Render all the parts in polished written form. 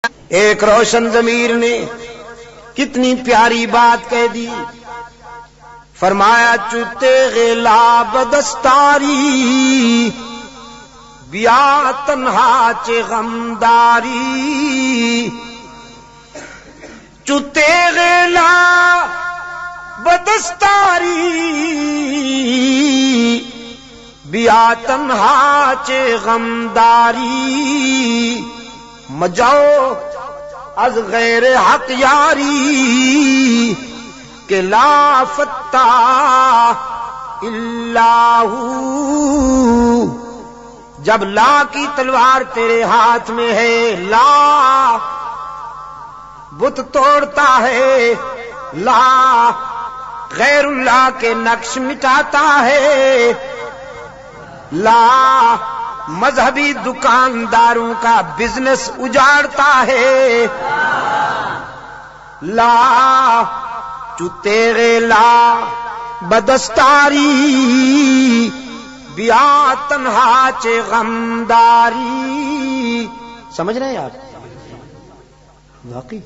ایک روشن ضمیر نے کتنی پیاری بات کہہ دی، فرمایا چوتے غلا بدستاری بیا تنہا چے غمداری، چوتے غلا بدستاری بیا تنہا چے غمداری، مجاؤ از غیر حق یاری کہ لا فتح الا ہو، جب لا کی تلوار تیرے ہاتھ میں ہے، لا بت توڑتا ہے، لا غیر اللہ کے نقش مٹاتا ہے، لا مذہبی دکانداروں کا بزنس اجاڑتا ہے، لا جو تیرے لا بدستاری بیا تنہا چے غمداری۔ سمجھ رہے ہیں آپ؟ واقعی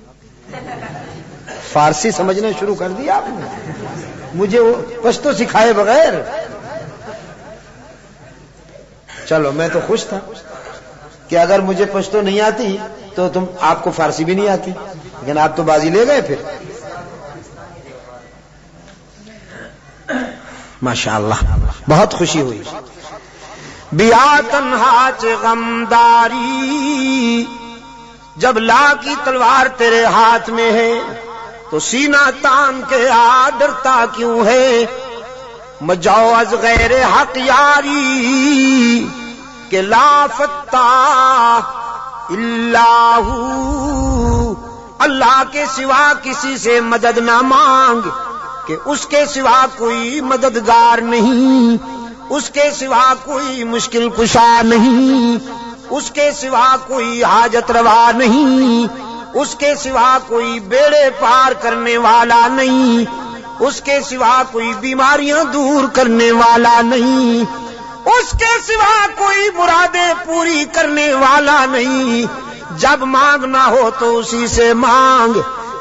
فارسی سمجھنا شروع کر دیا آپ نے، مجھے وہ پشتو سکھائے بغیر۔ چلو میں تو خوش تھا کہ اگر مجھے پشتو نہیں آتی تو آپ کو فارسی بھی نہیں آتی، لیکن آپ تو بازی لے گئے پھر۔ ماشاءاللہ بہت خوشی ہوئی۔ بیا تنہا چے غمداری، جب لا کی تلوار تیرے ہاتھ میں ہے تو سینہ تان کے آ ڈرتا کیوں ہے، مجاؤ از غیر حق یاری کہ لا فتح الا ہو، اللہ کے سوا کسی سے مدد نہ مانگ کہ اس کے سوا کوئی مددگار نہیں، اس کے سوا کوئی مشکل کشا نہیں، اس کے سوا کوئی حاجت روا نہیں، اس کے سوا کوئی بیڑے پار کرنے والا نہیں، اس کے سوا کوئی بیماریاں دور کرنے والا نہیں، اس کے سوا کوئی مرادیں پوری کرنے والا نہیں۔ جب مانگنا ہو تو اسی سے مانگ،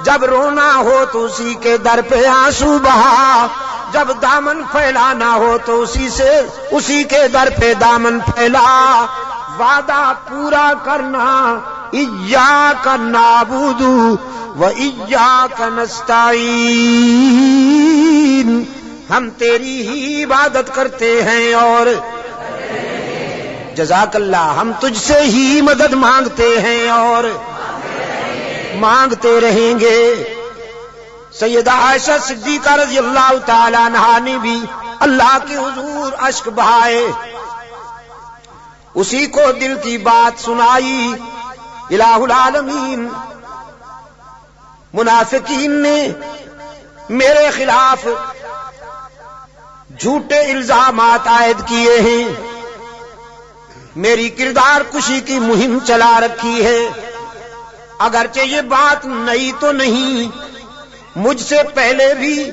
جب رونا ہو تو اسی کے در پہ آنسو بہا، جب دامن پھیلانا ہو تو اسی کے در پہ دامن پھیلا، وعدہ پورا کرنا، ایاک نعبد و ایاک نستعین، ہم تیری ہی عبادت کرتے ہیں اور جزاک اللہ ہم تجھ سے ہی مدد مانگتے ہیں اور مانگتے رہیں گے۔ سیدہ عائشہ صدیقہ رضی اللہ تعالی عنہا نے بھی اللہ کے حضور اشک بہائے، اسی کو دل کی بات سنائی۔ الہ العالمین منافقین نے میرے خلاف جھوٹے الزامات عائد کیے ہیں، میری کردار کشی کی مہم چلا رکھی ہے، اگرچہ یہ بات نئی تو نہیں، مجھ سے پہلے بھی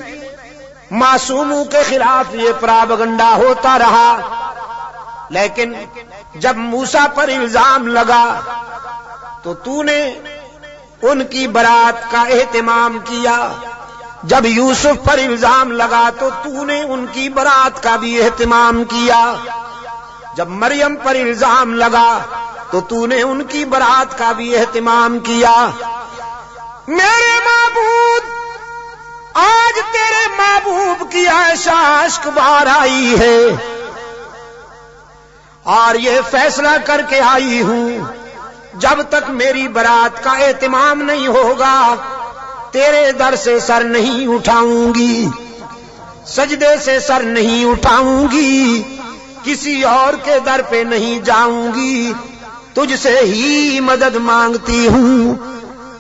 معصوموں کے خلاف یہ پراپگنڈا ہوتا رہا، لیکن جب موسیٰ پر الزام لگا تو نے ان کی برات کا اہتمام کیا، جب یوسف پر الزام لگا تو نے ان کی برات کا بھی اہتمام کیا، جب مریم پر الزام لگا تو نے ان کی برات کا بھی اہتمام کیا۔ میرے معبود، آج تیرے محبوب کی عائشہ اشک بار آئی ہے اور یہ فیصلہ کر کے آئی ہوں جب تک میری برات کا اہتمام نہیں ہوگا تیرے در سے سر نہیں اٹھاؤں گی، سجدے سے سر نہیں اٹھاؤں گی، کسی اور کے در پہ نہیں جاؤں گی، تجھ سے ہی مدد مانگتی ہوں،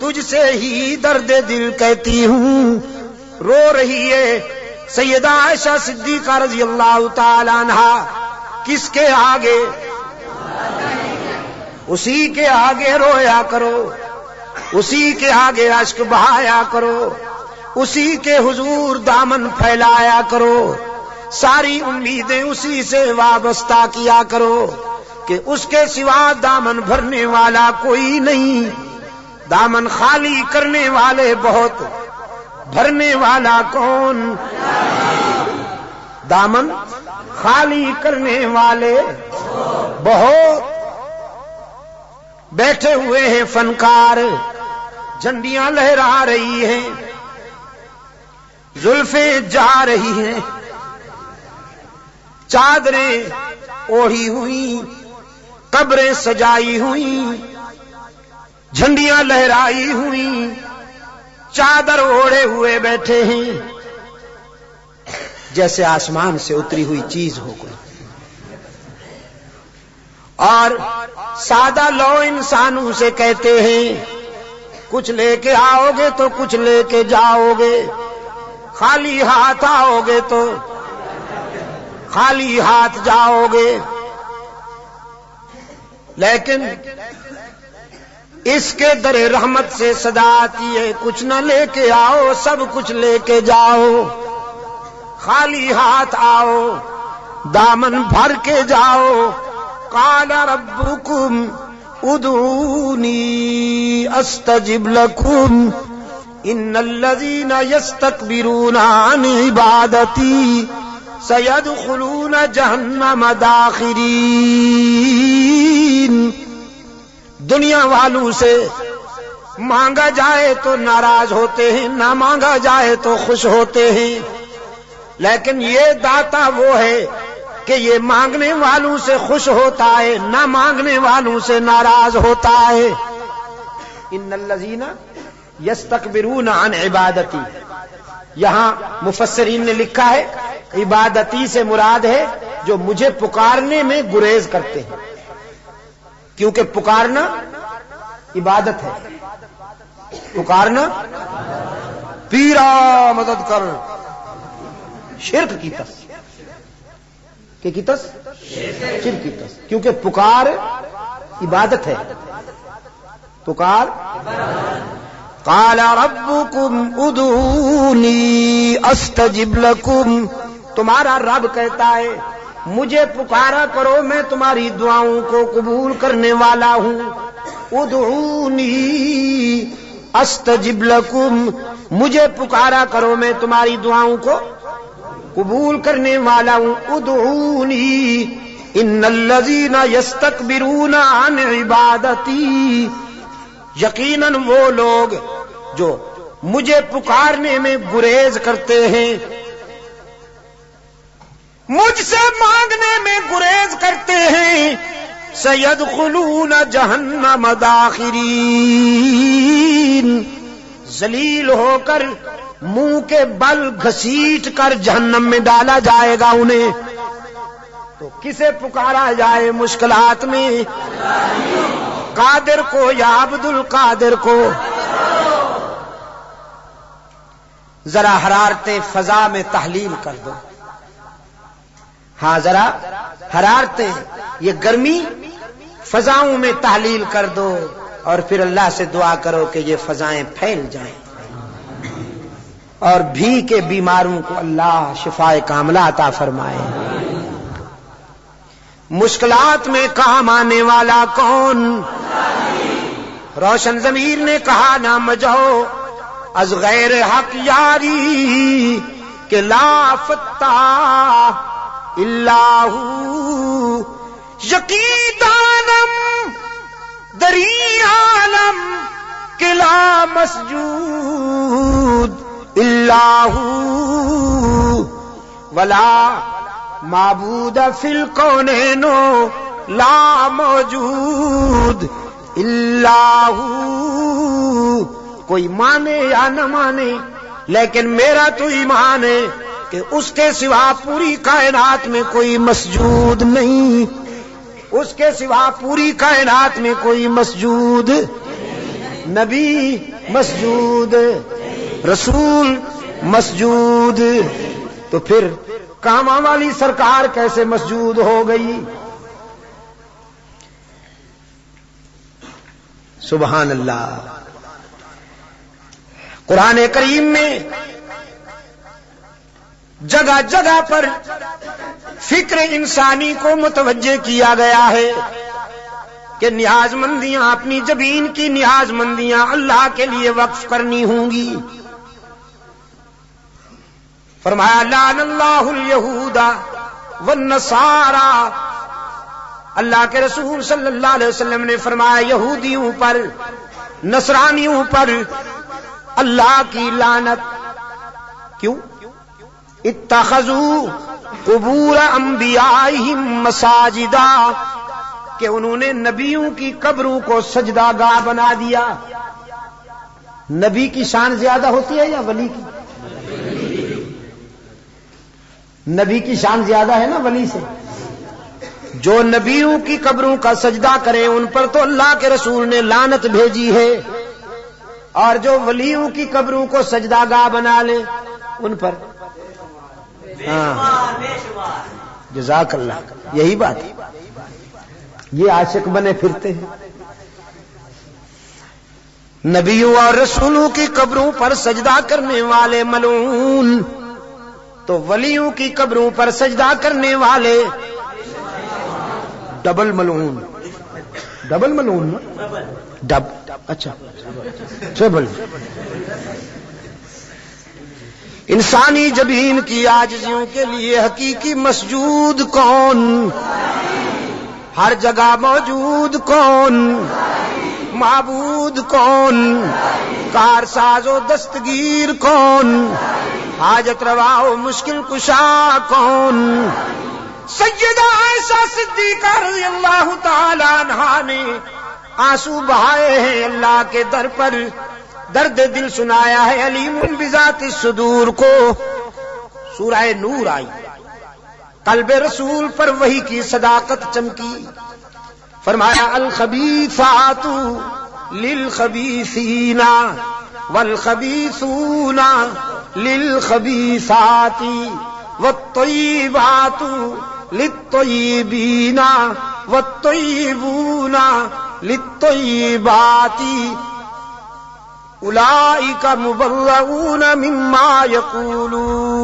تجھ سے ہی درد دل کہتی ہوں۔ رو رہی ہے سیدہ عائشہ صدیقہ رضی اللہ تعالی عنہا، کس کے آگے؟ اسی کے آگے رویا کرو، اسی کے آگے اشک بہایا کرو، اسی کے حضور دامن پھیلایا کرو، ساری امیدیں اسی سے وابستہ کیا کرو کہ اس کے سوا دامن بھرنے والا کوئی نہیں، دامن خالی کرنے والے بہت، بھرنے والا کون؟ دامن خالی کرنے والے بہت، بیٹھے ہوئے ہیں فنکار، جھنڈیاں لہرا رہی ہیں، زلفیں جا رہی ہیں، چادریں اوڑھی ہوئی، قبریں سجائی ہوئی، جھنڈیاں لہرائی ہوئی، چادر اوڑھے ہوئے بیٹھے ہیں، جیسے آسمان سے اتری ہوئی چیز ہو گئی۔ اور سادہ لو انسانوں سے کہتے ہیں کچھ لے کے آؤ گے تو کچھ لے کے جاؤ گے، خالی ہاتھ آؤ گے تو خالی ہاتھ جاؤ گے۔ لیکن اس کے در رحمت سے صدا آتی ہے کچھ نہ لے کے آؤ، سب کچھ لے کے جاؤ، خالی ہاتھ آؤ، دامن بھر کے جاؤ۔ قال ربکم ادعونی استجب لکم ان الذین یستکبرون عن عبادتی سیدخلون جہنم داخرین۔ دنیا والوں سے مانگا جائے تو ناراض ہوتے ہیں، نہ مانگا جائے تو خوش ہوتے ہیں، لیکن یہ داتا وہ ہے کہ یہ مانگنے والوں سے خوش ہوتا ہے، نہ مانگنے والوں سے ناراض ہوتا ہے۔ ان الذین یستکبرون عن عبادتی، یہاں مفسرین نے لکھا ہے عبادتی سے مراد ہے جو مجھے پکارنے میں گریز کرتے ہیں، کیونکہ پکارنا عبادت ہے، پکارنا پیرا مدد کر، شرک کی تس کہ کی تس شرک کی تس، کیونکہ پکار عبادت ہے، پکار۔ قال ربکم ادعونی استجب لکم، تمہارا رب کہتا ہے مجھے پکارا کرو میں تمہاری دعاؤں کو قبول کرنے والا ہوں۔ ادعونی استجب لکم، مجھے پکارا کرو میں تمہاری دعاؤں کو قبول کرنے والا ہوں۔ ادعونی ان الذین یستکبرون عن عبادتی، یقیناً وہ لوگ جو مجھے پکارنے میں گریز کرتے ہیں، مجھ سے مانگنے میں گریز کرتے ہیں، سیدخلون جہنم داخرین، ذلیل ہو کر منہ کے بل گھسیٹ کر جہنم میں ڈالا جائے گا انہیں۔ تو کسے پکارا جائے مشکلات میں؟ قادر کو یا عبد القادر کو؟ ذرا حرارتیں فضا میں تحلیل کر دو، ہاں ذرا حرارتیں، یہ گرمی فضاؤں میں تحلیل کر دو، اور پھر اللہ سے دعا کرو کہ یہ فضائیں پھیل جائیں اور بھی کے بیماروں کو اللہ شفائے کاملہ عطا فرمائے۔ مشکلات میں کام آنے والا کون؟ روشن ضمیر نے کہا نہ مجھو از غیر حق یاری کہ لا فتح الا ہو، یقین دانم دری عالم کہ لا مسجود الا ہو، ولا معبود فی الکونین لا موجود الا ہو۔ کوئی مانے یا نہ مانے لیکن میرا تو ایمان ہے کہ اس کے سوا پوری کائنات میں کوئی مسجود نہیں، اس کے سوا پوری کائنات میں کوئی مسجود، نبی مسجود، رسول مسجود، تو پھر کاماں والی سرکار کیسے مسجود ہو گئی؟ سبحان اللہ۔ قرآن کریم میں جگہ جگہ پر فکر انسانی کو متوجہ کیا گیا ہے۔ کہ نیاز مندیاں، اپنی جبین کی نیاز مندیاں اللہ کے لیے وقف کرنی ہوں گی۔ فرمایا لعن اللہ الیہود والنصارى، اللہ کے رسول صلی اللہ علیہ وسلم نے فرمایا یہودیوں پر، نصرانیوں پر اللہ کی لعنت۔ کیوں؟ اتخذوا قبور انبیائہم مساجدا، کہ انہوں نے نبیوں کی قبروں کو سجدہ گاہ بنا دیا۔ نبی کی شان زیادہ ہوتی ہے یا ولی کی؟ نبی کی شان زیادہ ہے نا ولی سے۔ جو نبیوں کی قبروں کا سجدہ کریں ان پر تو اللہ کے رسول نے لعنت بھیجی ہے، اور جو ولیوں کی قبروں کو سجدہ گاہ بنا لیں ان پر جزاک اللہ، یہی بات ہے۔ یہ عاشق بنے پھرتے ہیں، نبیوں اور رسولوں کی قبروں پر سجدہ کرنے والے ملعون، تو ولیوں کی قبروں پر سجدہ کرنے والے ڈبل ملعون۔ ڈبل ملعون نا؟ اچھا ٹریبل۔ انسانی جبین کی عاجزیوں کے لیے حقیقی مسجود کون؟ ہر جگہ موجود کون؟ معبود کون؟ کارساز و دستگیر کون؟ حاجت روا و مشکل کشا کون؟ سیدہ عائشہ صدیقہ رضی اللہ تعالی عنہا نے آنسو بہائے ہیں اللہ کے در پر، درد دل سنایا ہے علیم بذات الصدور کو۔ سورہ نور آئی، قلب رسول پر وحی کی صداقت چمکی۔ فرمایا الخبیثات للخبیثین والخبیثون للخبیثات والطیبات للطیبین والطیبون للطیبات اولئک مبرؤون مما یقولون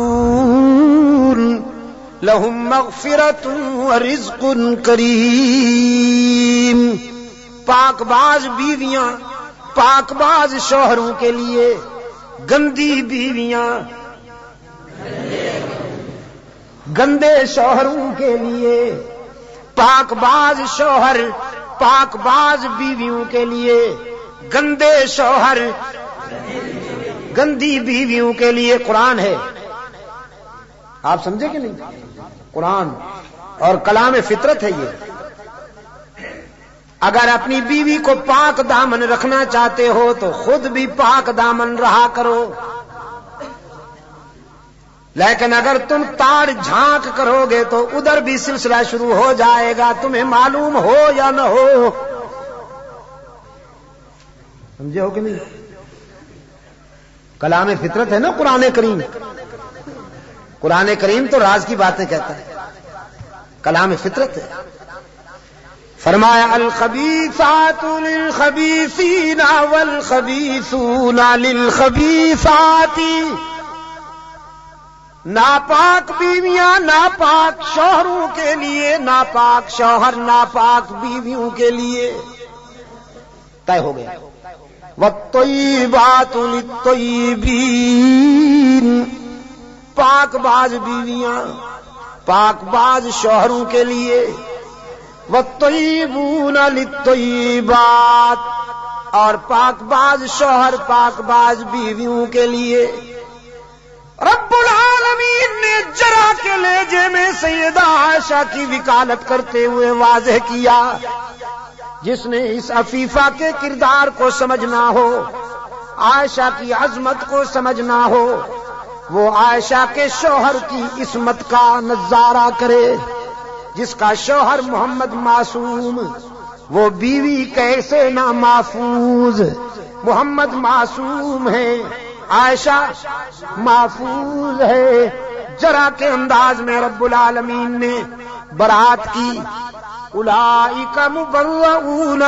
لہم مغفرۃ ورزق کریم۔ پاک باز بیویاں پاک باز شوہروں کے لیے، گندی بیویاں گندے شوہروں کے لیے، پاک باز شوہر پاک باز بیویوں کے لیے، گندے شوہر گندی بیویوں کے لیے قرآن ہے۔ آپ سمجھے کہ نہیں؟ قرآن اور کلام فطرت ہے یہ۔ اگر اپنی بیوی کو پاک دامن رکھنا چاہتے ہو تو خود بھی پاک دامن رہا کرو، لیکن اگر تم تاڑ جھانک کرو گے تو ادھر بھی سلسلہ شروع ہو جائے گا، تمہیں معلوم ہو یا نہ ہو۔ سمجھے ہو کہ نہیں؟ کلام فطرت ہے نا قرآن کریم۔ قرآن کریم تو راز کی باتیں کہتا ہے، کلام فطرت ہے۔ فرمایا الخبیثات للخبیثین والخبیثون للخبیثات، ناپاک بیویاں ناپاک شوہروں کے لیے، ناپاک شوہر ناپاک بیویوں کے لیے، طے ہو گیا۔ والطیبات للطیبین، پاک باز بیویاں پاک باز شوہروں کے لیے، والطیبون للطیبات، اور پاک باز شوہر پاک باز بیویوں کے لیے۔ رب العالمین نے جرا کے لہجے میں سیدہ عائشہ کی وکالت کرتے ہوئے واضح کیا، جس نے اس عفیفہ کے کردار کو سمجھنا ہو، عائشہ کی عظمت کو سمجھنا ہو، وہ عائشہ کے شوہر کی عصمت کا نظارہ کرے۔ جس کا شوہر محمد معصوم، وہ بیوی کیسے نہ محفوظ۔ محمد معصوم ہے، عائشہ محفوظ ہے۔ جرا کے انداز میں رب العالمین نے برات کی، اولئک مبرؤون